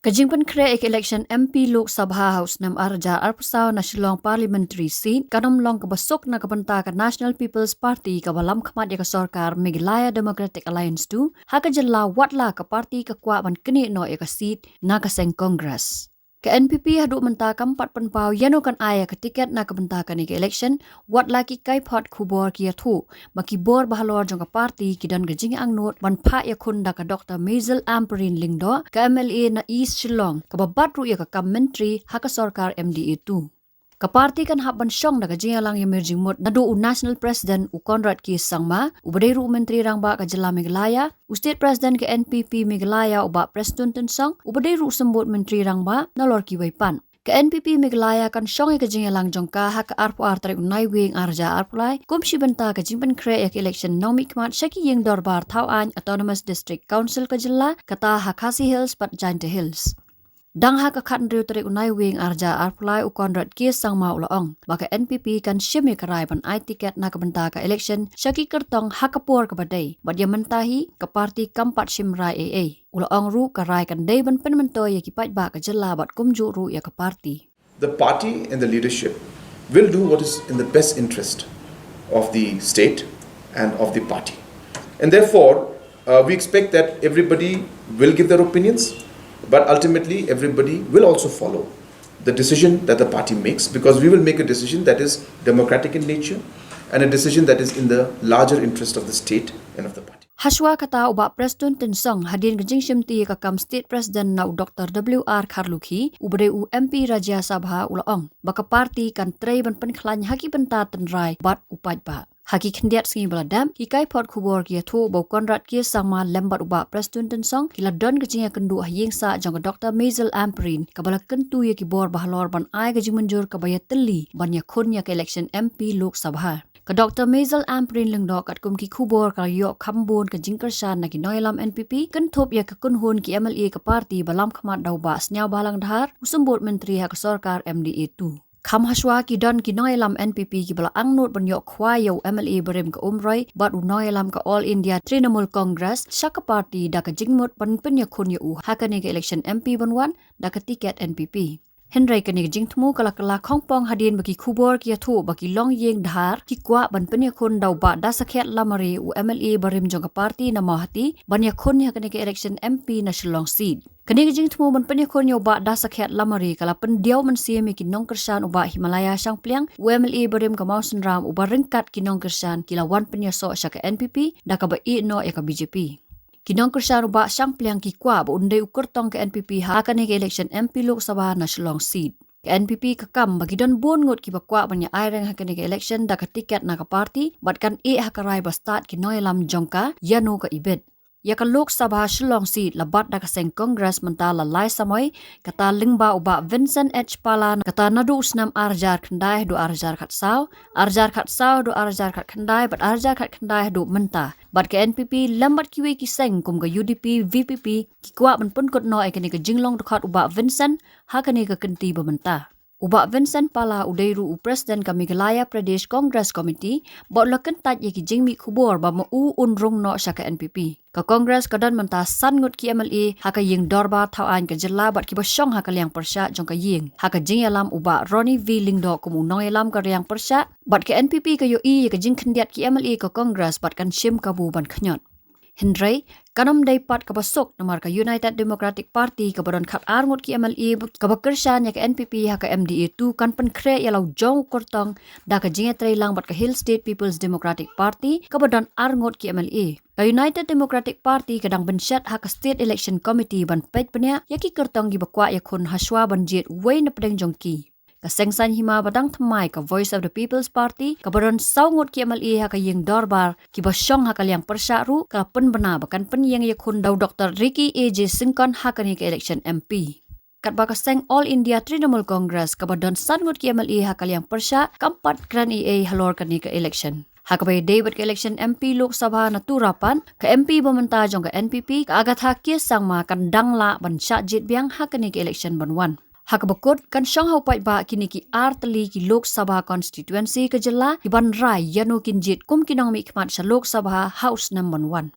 Kajingpan create election MP Lok Sabha House nam arja arpusaw na Shillong parliamentary seat kanom long kabasok na kabanta ka National People's Party kabalam khamat ya ka sorkar Meghalaya Democratic Alliance 2 haka jalla watla ka party ka kwa ban kini no ya ka seat na ka seng Congress. Ka NPP hadu menta kampat penpau yano kan aya ka tiket na kabenta ka ni ka election wat laki kai pot kubor kia thu maki bor bahalor jong ka party kidan gajing ang not ban pha ya khunda ka Dr. Ampareen lingdo ka MLA na East Shillong ka babat ru ya ka commentary haka sorkar MDA 2. Ka party kan haban syong na gajing lang emerging mode na do national president u Conrad Ki Sangma u badiru menteri rangba ka jela Meghalaya u state president ka NPP Meghalaya u ba Preston Tensong u badiru sembut menteri rangba na lor ki waipan. Ka NPP Meghalaya kan syong ka jing lang jongka haka arpu artari unai wing arja arpulai kumshi benta ka jingpan kre ek election nomi kmat syaki yeng dorbar Tauan Autonomous District Council ka jela kata Hakasi Hills pat Jingtyrwa Hills. Dang haka khat riu tarik unai wing arja arpulai u Conrad Ki Sangma ulaong baka NPP kan syemi karai ban ai tiket na kabenta ka election syaki kertong hakapor ka badai badya mentahi ka party kampat simrai AA ulaong ru karai kan dai ban penmentoy ya kipat ba ka jela bat kumju ru ya ka party. The party and the leadership will do what is in the best interest of the state and of the party, and therefore we expect that everybody will give their opinions. But ultimately, everybody will also follow the decision that the party makes, because we will make a decision that is democratic in nature and a decision that is in the larger interest of the state and of the party. Haswa kata uba Preston Tensong hadin gajing simti ka kam state president na Dr. W.R. Karlukhi ubade u MP Rajya Sabha ulaong baka party kan tray ban penklan haki benta tenrai bat upat ba. Haki kendiat sengi beladam, hikai pot kubor kia tu bau Conrad Ki Sangma lembat ubak Preston Tensong kila don gajing kendu hayeng sa jang Dr. Ampareen kabala kentu ya kibor bahalor ban ai gajing menjur kabaya teli ban ya khun ya ke election MP Lok Sabha. Ka Dr. Ampareen lengdok kat kum ki kubor ka yok kambon ka jingkersan na kinoilam NPP kentup ya ka kunhun ki MLA ka party balam khamat dau ba snyau balang dhar usembut menteri hak sorkar MDA 2. Kam haswa ki don ki noilam NPP ki bala angnut banyok khwayo MLA berim ka umroi bat u noilam ka All India Trinamool Congress syaka party da ka jingmut ban penya khun yu hakane ka election MP banwan da ka tiket NPP. Henry ka ni jingtmu kala khongpong hadin baki khubor ki thu baki long yeng dhar ki kwa ban penya khun dau ba Dasakhiat lamari u MLA berim jong ka party na mahati ban ya khun hakane ka election MP na Shillong seat. Kani gajing temu ban penya kon yo ba Dasakhiat lamari kala pendiau mensiami ki nongkersan uba Himalaya sang pliang UMLA berim ka Mountain Ram uba rengkat ki nongkersan kila wan penya so syaka NPP da ka ba no ya ka BJP. Ki nongkersan uba sang pliang ki kwa ba undai ukur tong ke NPP hakane ke election MP Lok Sabha na Shillong seat. Ke NPP kakam bagi don bon ngut ki ba kwa banya aireng hakane ke election da ka tiket na ka party bat kan hakarai ba start ki noilam jongka yano ka ibet. Ya ka Lok Sabha Shillong seat labat da ka seng Congress menta lalai samoy kata lingba uba Vincent H. Palan kata nadu usnam arjar khandai do arjar khat saw do arjar khat khandai bat arjar khat khandai do menta bat ke NPP lambat kiwe ki seng kum ka UDP VPP ki kwa ban pun kot no ekene ka jinglong dokhat uba Vincent hakane ka kenti bementa. Uba Vincent Pala udairu u President ka Meghalaya Pradesh Congress Committee bot lakan tat ye ki jingmi khubor ba mo u unrung no syaka NPP. Ka Congress ka dan menta san ngut ki MLA haka yeng dorba Tauan ka jela bat ki basyong haka liang persya jong ka yeng. Haka jing yalam uba Ronnie V Lingdo kumu nong yalam ka riang persya bat ke NPP ka yo i ka jing khendiat ki MLA ka Congress bat kan sim ka bu ban khnyot. Hendrai kanam dai pat kabasok namar ka United Democratic Party ka baron khat arngot ki MLA ka bakersan ya ka NPP ha ka MDA 2 kan pen kre yalau jong kortong da ka jinga trailang bat ka Hill State People's Democratic Party ka badan arngot ki MLA ka United Democratic Party kadang bensyat ha ka State Election Committee ban pet penya ya ki kertong gi bakwa ya khun haswa ban jet wei na pedeng jongki. Kasengsan Hima badang thamai ka Voice of the People's Party ka baron saungot ki MLA ha ka yeng dorbar ki basyong ha ka liang persya ru ka pen bana bakan pen yeng yakun dau Dr. Ricky A.J. Singkon ha ka ni ka election MP. Kat baka seng All India Trinamool Congress ka badon sangot ki MLA ha ka liang persya kampat kran EA halor ka ni ka election. Hakabay David ka election MP Lok Sabha na turapan ka MP bementa jong ka NPP ka agat ha Ki Sangma kan dangla ban sya jit biang ha ka ni ka election banwan. Hakabakot kan syang haupai ba kini ki artali ki Lok Sabha constituency ke jela ki ban rai yano kinjit kum kinang mi khmat sa Lok Sabha House number 1.